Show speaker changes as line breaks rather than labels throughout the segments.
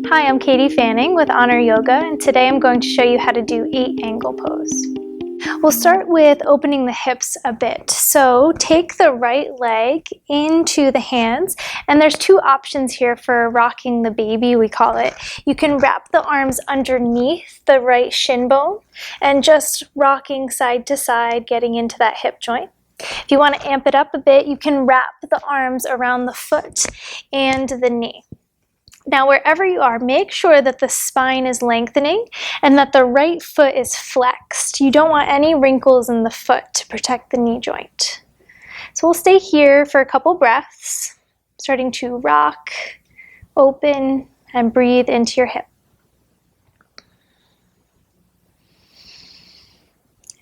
Hi, I'm Katie Fanning with Honor Yoga, and today I'm going to show you how to do 8-angle pose. We'll start with opening the hips a bit. So take the right leg into the hands, and there's two options here for rocking the baby, we call it. You can wrap the arms underneath the right shin bone and just rocking side to side, getting into that hip joint. If you want to amp it up a bit, you can wrap the arms around the foot and the knee. Now, wherever you are, make sure that the spine is lengthening and that the right foot is flexed. You don't want any wrinkles in the foot to protect the knee joint. So we'll stay here for a couple breaths, starting to rock, open, and breathe into your hip.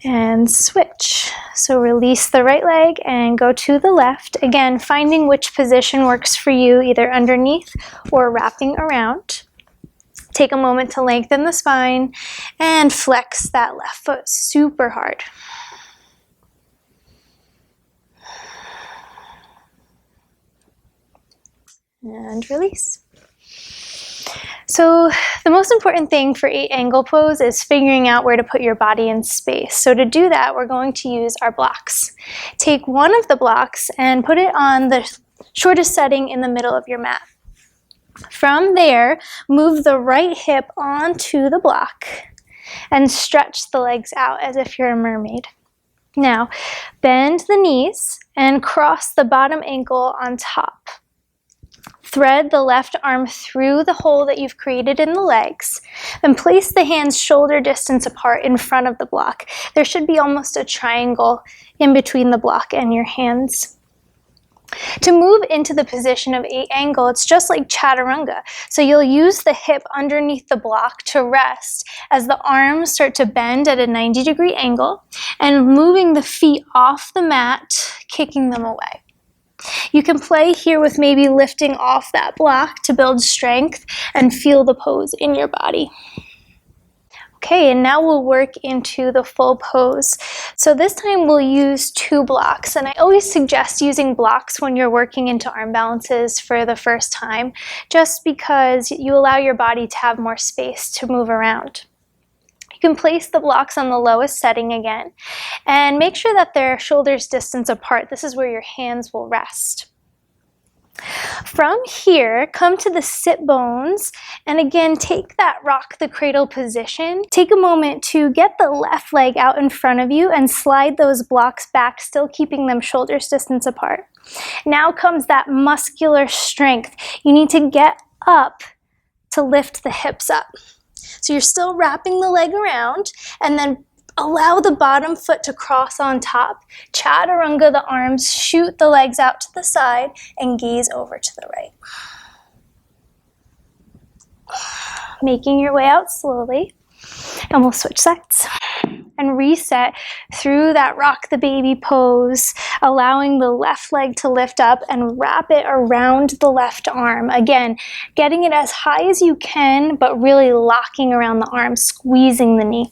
And switch. So release the right leg and go to the left. Again, finding which position works for you, either underneath or wrapping around. Take a moment to lengthen the spine and flex that left foot super hard. And release. So the most important thing for 8-angle pose is figuring out where to put your body in space. So to do that, we're going to use our blocks. Take one of the blocks and put it on the shortest setting in the middle of your mat. From there, move the right hip onto the block and stretch the legs out as if you're a mermaid. Now, bend the knees and cross the bottom ankle on top. Thread the left arm through the hole that you've created in the legs, then place the hands shoulder distance apart in front of the block. There should be almost a triangle in between the block and your hands. To move into the position of 8-angle, it's just like chaturanga. So you'll use the hip underneath the block to rest as the arms start to bend at a 90-degree angle and moving the feet off the mat, kicking them away. You can play here with maybe lifting off that block to build strength and feel the pose in your body. Okay, and now we'll work into the full pose. So this time we'll use 2 blocks, and I always suggest using blocks when you're working into arm balances for the first time, just because you allow your body to have more space to move around. You can place the blocks on the lowest setting again and make sure that they're shoulders distance apart. This is where your hands will rest. From here, come to the sit bones and again take that rock the cradle position. Take a moment to get the left leg out in front of you and slide those blocks back, still keeping them shoulders distance apart. Now comes that muscular strength. You need to get up to lift the hips up. So you're still wrapping the leg around and then allow the bottom foot to cross on top. Chaturanga the arms, shoot the legs out to the side and gaze over to the right. Making your way out slowly, and we'll switch sides and reset through that rock the baby pose, allowing the left leg to lift up and wrap it around the left arm. Again, getting it as high as you can, but really locking around the arm, squeezing the knee.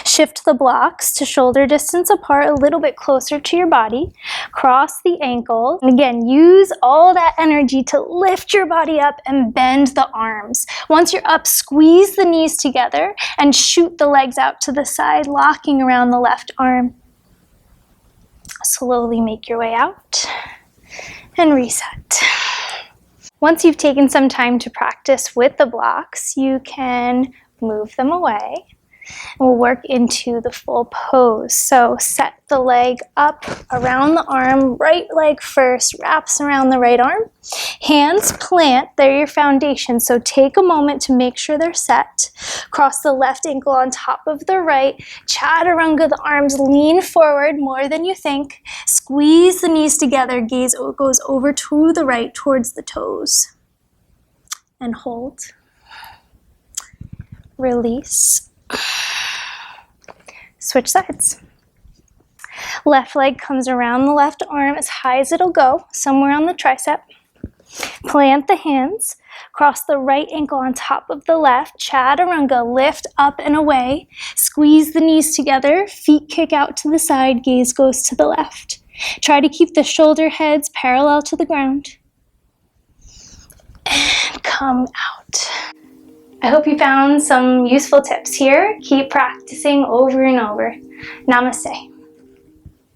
Shift the blocks to shoulder distance apart, a little bit closer to your body. Cross the ankle. And again, use all that energy to lift your body up and bend the arms. Once you're up, squeeze the knees together and shoot the legs out to the side, locking around the left arm. Slowly make your way out and reset. Once you've taken some time to practice with the blocks, you can move them away. We'll work into the full pose. So set the leg up around the arm, right leg first, wraps around the right arm. Hands plant, they're your foundation. So take a moment to make sure they're set. Cross the left ankle on top of the right. Chaturanga, the arms lean forward more than you think. Squeeze the knees together, gaze goes over to the right towards the toes. And hold. Release. Switch sides. Left leg comes around the left arm as high as it'll go, somewhere on the tricep. Plant the hands, cross the right ankle on top of the left, chaturanga, lift up and away, squeeze the knees together, feet kick out to the side, gaze goes to the left. Try to keep the shoulder heads parallel to the ground. And come come out. I hope you found some useful tips here. Keep practicing over and over. Namaste.